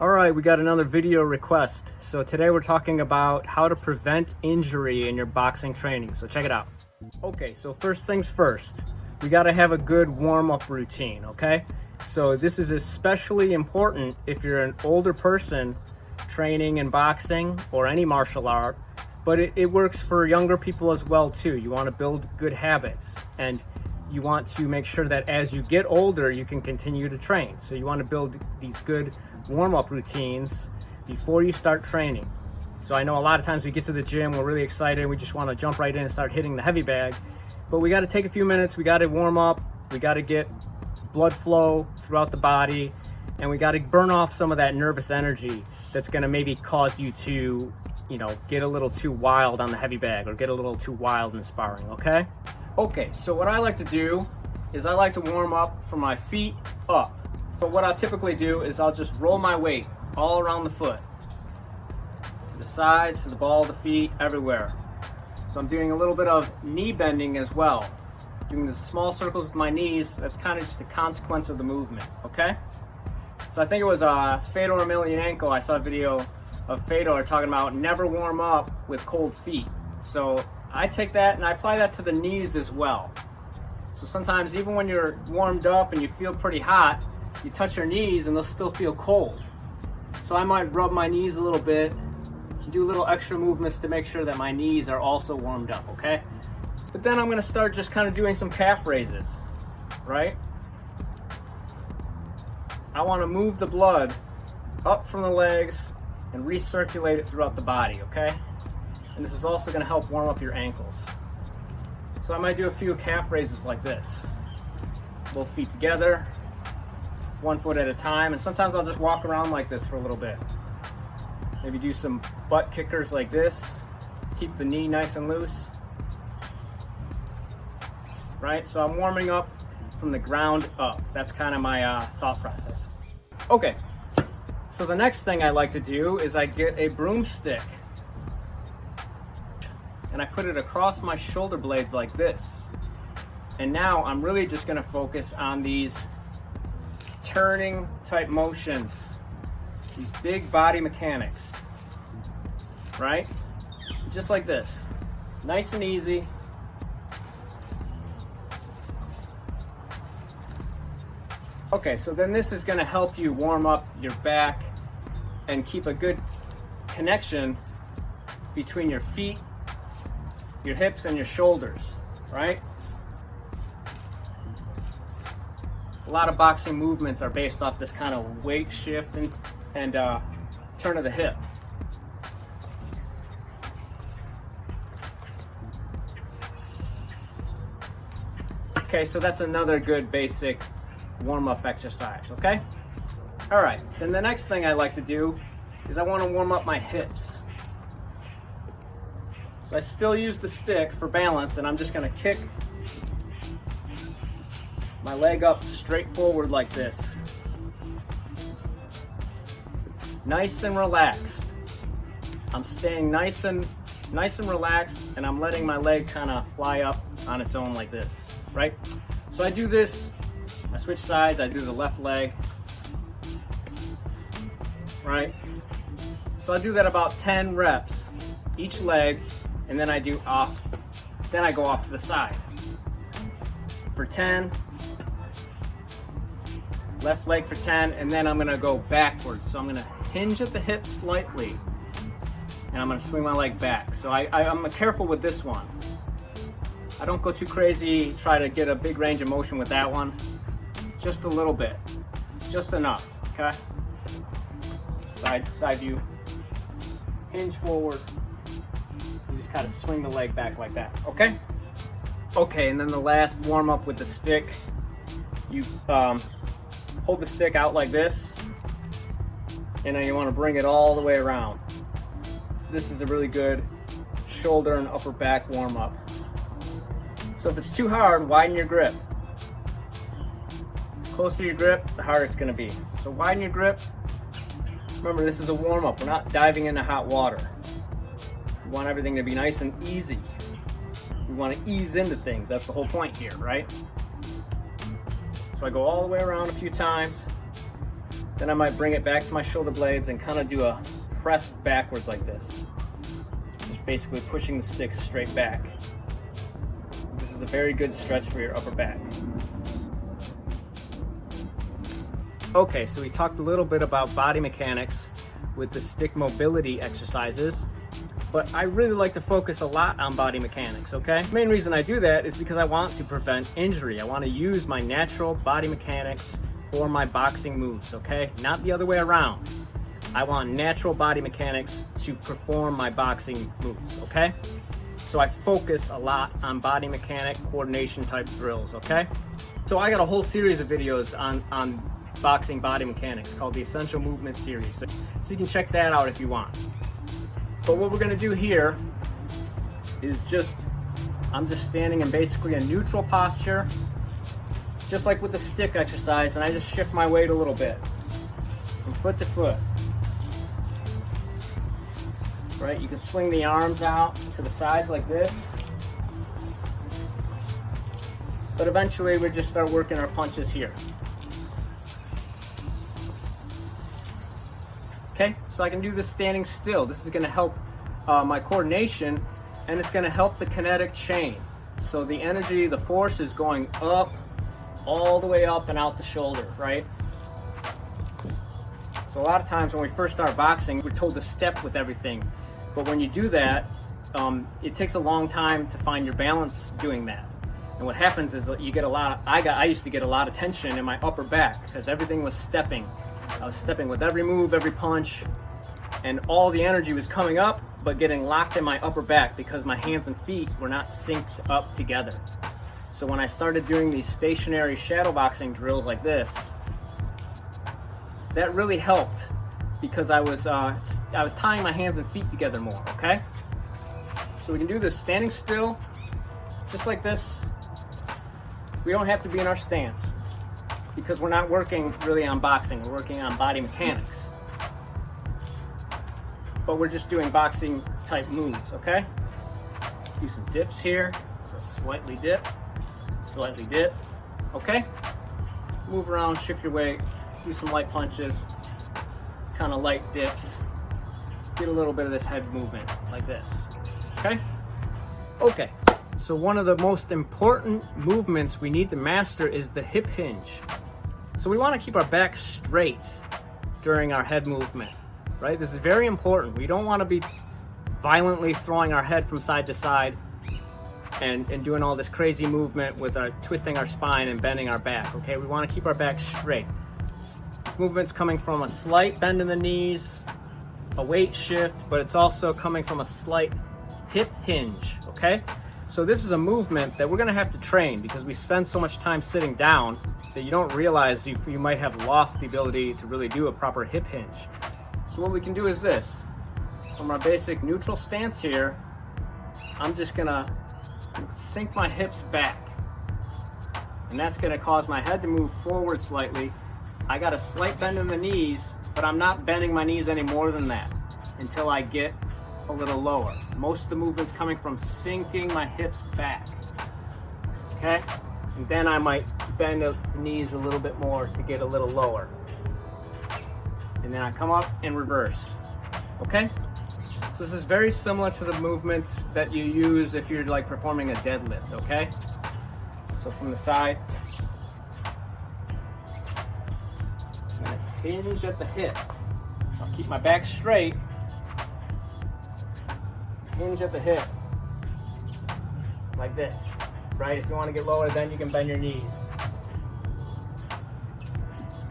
All right, we got another video request. So today we're talking about how to prevent injury in your boxing training. So check it out. Okay, so first things first, we got to have a good warm-up routine, okay? So this is especially important if you're an older person training in boxing or any martial art, but it works for younger people as well too. You want to build good habits, and you want to make sure that as you get older, you can continue to train. So you want to build these good warm-up routines before you start training. So I know a lot of times we get to the gym, we're really excited, we just want to jump right in and start hitting the heavy bag, but we got to take a few minutes, we got to warm up, we got to get blood flow throughout the body, and we got to burn off some of that nervous energy that's going to maybe cause you to, get a little too wild on the heavy bag or get a little too wild in sparring, okay? Okay, so what I like to do is I like to warm up from my feet up. So what I'll typically do is I'll just roll my weight all around the foot, to the sides, to the ball of the feet, everywhere. So I'm doing a little bit of knee bending as well. Doing the small circles with my knees, that's kind of just a consequence of the movement, okay? So I think it was Fedor Emelianenko, I saw a video of Fedor talking about never warm up with cold feet. So I take that and I apply that to the knees as well. So sometimes even when you're warmed up and you feel pretty hot, you touch your knees and they'll still feel cold. So I might rub my knees a little bit, do little extra movements to make sure that my knees are also warmed up, okay? But then I'm gonna start just kind of doing some calf raises, right? I wanna move the blood up from the legs and recirculate it throughout the body, okay? And this is also gonna help warm up your ankles. So I might do a few calf raises like this. Both feet together, 1 foot at a time, and sometimes I'll just walk around like this for a little bit. Maybe do some butt kickers like this. Keep the knee nice and loose. Right, so I'm warming up from the ground up. That's kind of my thought process. Okay, so the next thing I like to do is I get a broomstick and I put it across my shoulder blades like this. And now I'm really just gonna focus on these turning type motions, these big body mechanics, right? Just like this, nice and easy. Okay, so then this is gonna help you warm up your back and keep a good connection between your feet, your hips, and your shoulders, right? A lot of boxing movements are based off this kind of weight shift and turn of the hip. Okay, so that's another good basic warm-up exercise, okay? All right, then the next thing I like to do is I want to warm up my hips. So I still use the stick for balance, and I'm just gonna kick my leg up straight forward like this. Nice and relaxed. I'm staying nice and relaxed, and I'm letting my leg kind of fly up on its own like this, right? So I do this, I switch sides, I do the left leg, right? So I do that about 10 reps each leg, and then I go off to the side for 10, left leg for 10, and then I'm gonna go backwards. So I'm gonna hinge at the hips slightly, and I'm gonna swing my leg back. So I'm careful with this one. I don't go too crazy, try to get a big range of motion with that one. Just a little bit, just enough, okay? Side view, hinge forward, and just kind of swing the leg back like that, okay? Okay, and then the last warm up with the stick, you hold the stick out like this, and then you want to bring it all the way around. This is a really good shoulder and upper back warm up. So if it's too hard, widen your grip. The closer your grip, the harder it's gonna be. So widen your grip. Remember, this is a warm up. We're not diving into hot water. We want everything to be nice and easy. We want to ease into things. That's the whole point here, right? So I go all the way around a few times, Then I might bring it back to my shoulder blades and kind of do a press backwards like this. Just basically pushing the stick straight back. This is a very good stretch for your upper back. Okay, so we talked a little bit about body mechanics with the stick mobility exercises, but I really like to focus a lot on body mechanics, okay? The main reason I do that is because I want to prevent injury. I want to use my natural body mechanics for my boxing moves, okay? Not the other way around. I want natural body mechanics to perform my boxing moves, okay? So I focus a lot on body mechanic coordination type drills, okay? So I got a whole series of videos on boxing body mechanics called the Essential Movement Series. So you can check that out if you want. But what we're gonna do here is I'm just standing in basically a neutral posture, just like with the stick exercise, and I just shift my weight a little bit from foot to foot. Right, you can swing the arms out to the sides like this. But eventually we just start working our punches here. Okay, so I can do this standing still. This is gonna help my coordination, and it's gonna help the kinetic chain. So the energy, the force is going up, all the way up and out the shoulder, right? So a lot of times when we first start boxing, we're told to step with everything. But when you do that, it takes a long time to find your balance doing that. And what happens is that you get I used to get a lot of tension in my upper back because everything was stepping. I was stepping with every move, every punch, and all the energy was coming up, but getting locked in my upper back because my hands and feet were not synced up together. So when I started doing these stationary shadowboxing drills like this, that really helped because I was tying my hands and feet together more, okay? So we can do this standing still, just like this. We don't have to be in our stance because we're not working really on boxing, we're working on body mechanics. But we're just doing boxing type moves, okay? Do some dips here, so slightly dip, okay? Move around, shift your weight, do some light punches, kind of light dips, get a little bit of this head movement like this, okay? Okay, so one of the most important movements we need to master is the hip hinge. So we want to keep our back straight during our head movement, right? This is very important. We don't want to be violently throwing our head from side to side and doing all this crazy movement with twisting our spine and bending our back, okay? We want to keep our back straight. This movement's coming from a slight bend in the knees, a weight shift, but it's also coming from a slight hip hinge, okay? So this is a movement that we're gonna have to train because we spend so much time sitting down that you don't realize you might have lost the ability to really do a proper hip hinge. So what we can do is this. From our basic neutral stance here, I'm just gonna sink my hips back. And that's gonna cause my head to move forward slightly. I got a slight bend in the knees, but I'm not bending my knees any more than that until I get a little lower. Most of the movement's coming from sinking my hips back, okay? And then I might bend the knees a little bit more to get a little lower. And then I come up and reverse, okay? So this is very similar to the movements that you use if you're like performing a deadlift, okay? So from the side, I'm gonna hinge at the hip. So I'll keep my back straight, hinge at the hip, like this, right? If you want to get lower, then you can bend your knees.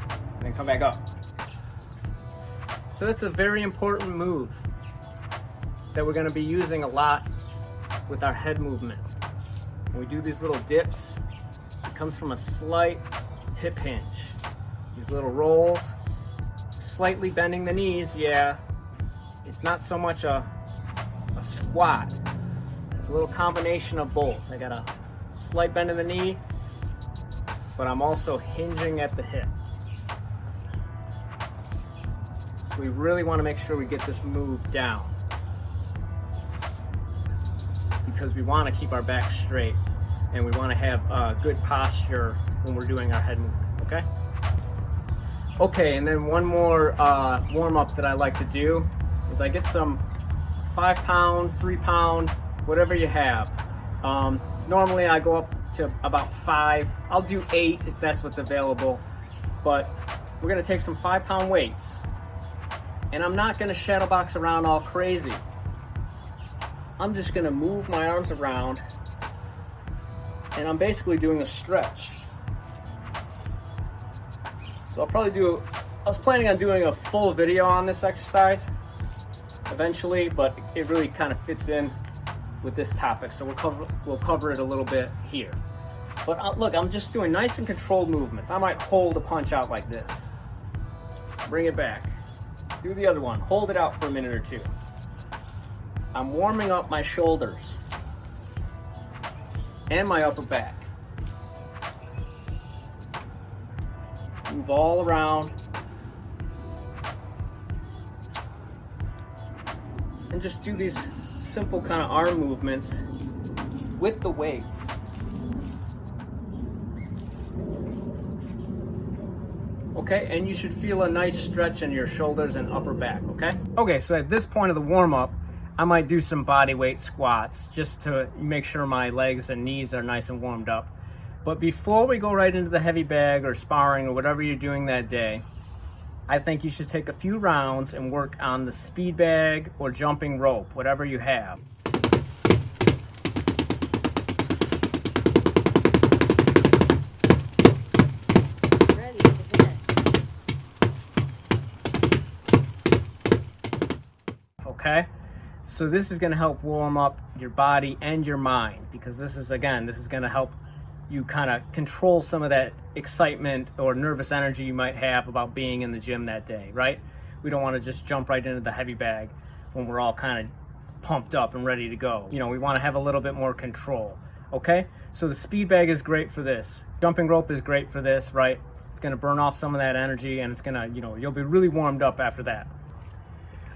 And then come back up. So that's a very important move that we're going to be using a lot with our head movement. When we do these little dips, it comes from a slight hip hinge. These little rolls, slightly bending the knees, yeah. It's not so much a squat. It's a little combination of both. I got a slight bend in the knee, but I'm also hinging at the hip. So we really want to make sure we get this move down because we want to keep our back straight and we want to have good posture when we're doing our head movement, okay? Okay, and then one more warm-up that I like to do is I get some 5-pound, 3-pound, whatever you have. Normally I go up to about 5. I'll do 8 if that's what's available, but we're gonna take some 5-pound weights, and I'm not gonna shadow box around all crazy. I'm just gonna move my arms around, and I'm basically doing a stretch. So I was planning on doing a full video on this exercise eventually, but it really kind of fits in with this topic, so we'll cover it a little bit here. But look, I'm just doing nice and controlled movements. I might hold a punch out like this. Bring it back. Do the other one. Hold it out for a minute or two. I'm warming up my shoulders and my upper back. Move all around. And just do these simple kind of arm movements with the weights. Okay, and you should feel a nice stretch in your shoulders and upper back, okay? Okay, so at this point of the warm-up, I might do some body weight squats just to make sure my legs and knees are nice and warmed up. But before we go right into the heavy bag or sparring or whatever you're doing that day, I think you should take a few rounds and work on the speed bag or jumping rope, whatever you have. Okay, so this is going to help warm up your body and your mind, because this is going to help you kind of control some of that excitement or nervous energy you might have about being in the gym that day, right? We don't want to just jump right into the heavy bag when we're all kind of pumped up and ready to go. You know, we want to have a little bit more control, okay? So the speed bag is great for this. Jumping rope is great for this, right? It's going to burn off some of that energy, and it's going to, you'll be really warmed up after that.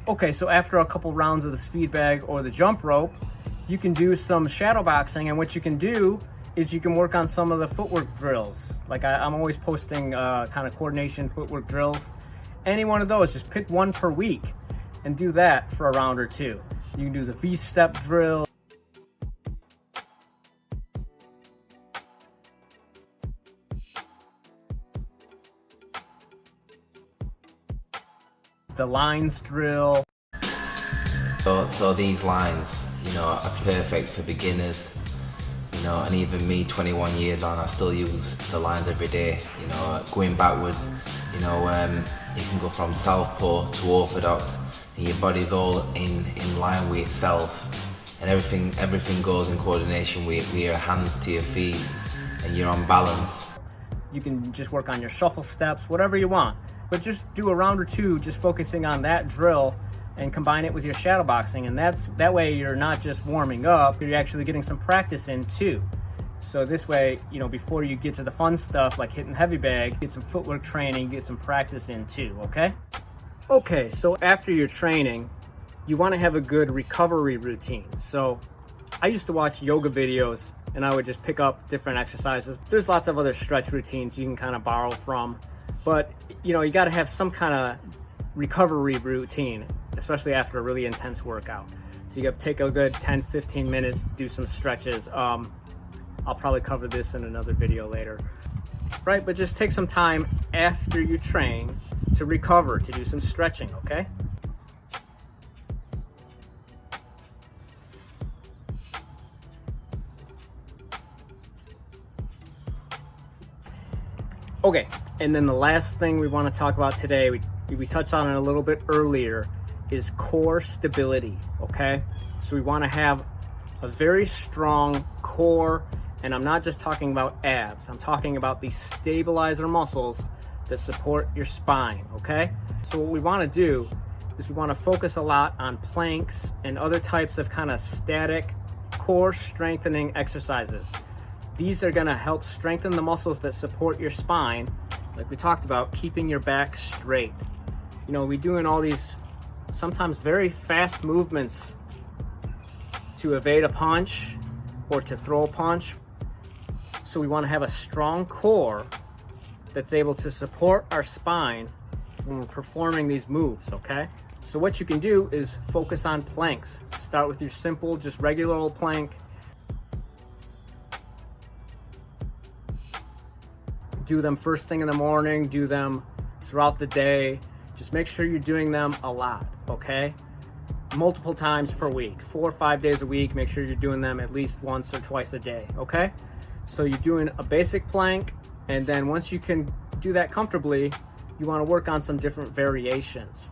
Okay, so after a couple rounds of the speed bag or the jump rope, you can do some shadow boxing, and what you can do is you can work on some of the footwork drills. Like I'm always posting kind of coordination footwork drills. Any one of those, just pick one per week and do that for a round or two. You can do the V-step drill. The lines drill. So these lines, are perfect for beginners. And even me, 21 years on, I still use the lines every day. Going backwards, you can go from southpaw to orthodox, and your body's all in line with itself, and everything goes in coordination with your hands to your feet, and you're on balance. You can just work on your shuffle steps, whatever you want, but just do a round or two just focusing on that drill and combine it with your shadow boxing, and that way you're not just warming up, you're actually getting some practice in too. So this way, before you get to the fun stuff like hitting heavy bag, get some footwork training, get some practice in too, okay? Okay, so after your training, you want to have a good recovery routine. So I used to watch yoga videos, and I would just pick up different exercises. There's lots of other stretch routines you can kind of borrow from, but you got to have some kind of recovery routine, especially after a really intense workout. So you got to take a good 10-15 minutes, do some stretches. I'll probably cover this in another video later, right? But just take some time after you train to recover, to do some stretching, okay? Okay, and then the last thing we want to talk about today, we touched on it a little bit earlier, is core stability, okay? So we want to have a very strong core, and I'm not just talking about abs, I'm talking about these stabilizer muscles that support your spine, okay? So what we want to do is we want to focus a lot on planks and other types of kind of static core strengthening exercises. These are going to help strengthen the muscles that support your spine, like we talked about, keeping your back straight. We're doing all these sometimes very fast movements to evade a punch or to throw a punch. So we want to have a strong core that's able to support our spine when we're performing these moves, okay? So what you can do is focus on planks. Start with your simple, just regular old plank. Do them first thing in the morning, do them throughout the day. Just make sure you're doing them a lot, okay? Multiple times per week, 4 or 5 days a week. Make sure you're doing them at least once or twice a day, okay? So you're doing a basic plank, and then once you can do that comfortably, you want to work on some different variations.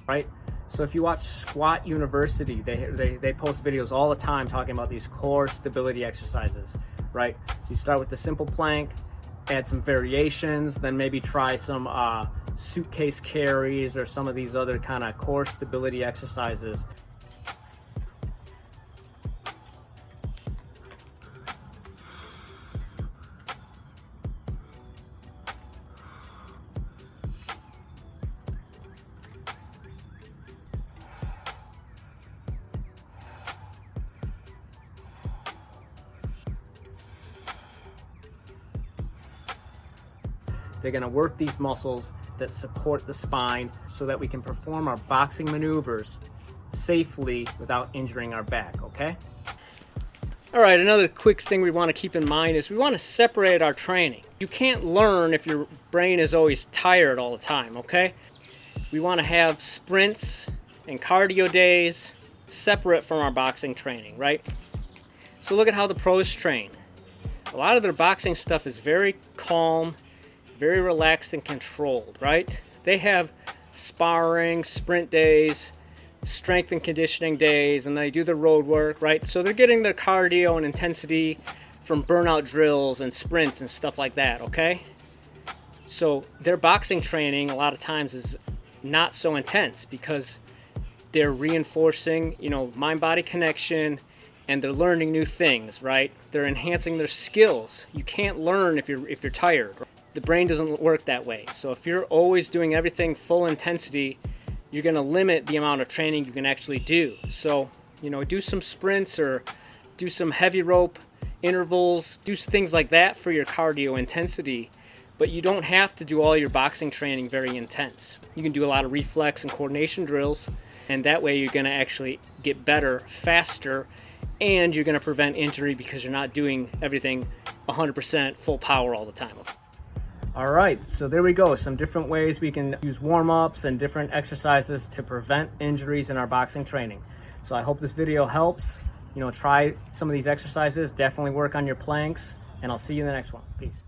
Right? So if you watch Squat University, they post videos all the time talking about these core stability exercises, right? So you start with the simple plank, add some variations, then maybe try some suitcase carries or some of these other kind of core stability exercises. They're gonna work these muscles that support the spine so that we can perform our boxing maneuvers safely without injuring our back, okay? All right, another quick thing we wanna keep in mind is we wanna separate our training. You can't learn if your brain is always tired all the time, okay? We wanna have sprints and cardio days separate from our boxing training, right? So look at how the pros train. A lot of their boxing stuff is very calm, very relaxed and controlled, right? They have sparring, sprint days, strength and conditioning days, and they do the road work, right? So they're getting their cardio and intensity from burnout drills and sprints and stuff like that, okay? So their boxing training a lot of times is not so intense because they're reinforcing, mind-body connection, and they're learning new things, right? They're enhancing their skills. You can't learn if you're tired. The brain doesn't work that way. So if you're always doing everything full intensity, you're gonna limit the amount of training you can actually do. So, do some sprints or do some heavy rope intervals, do things like that for your cardio intensity, but you don't have to do all your boxing training very intense. You can do a lot of reflex and coordination drills, and that way you're gonna actually get better faster, and you're gonna prevent injury because you're not doing everything 100% full power all the time. All right, so there we go. Some different ways we can use warm-ups and different exercises to prevent injuries in our boxing training. So I hope this video helps. Try some of these exercises, definitely work on your planks, and I'll see you in the next one. Peace.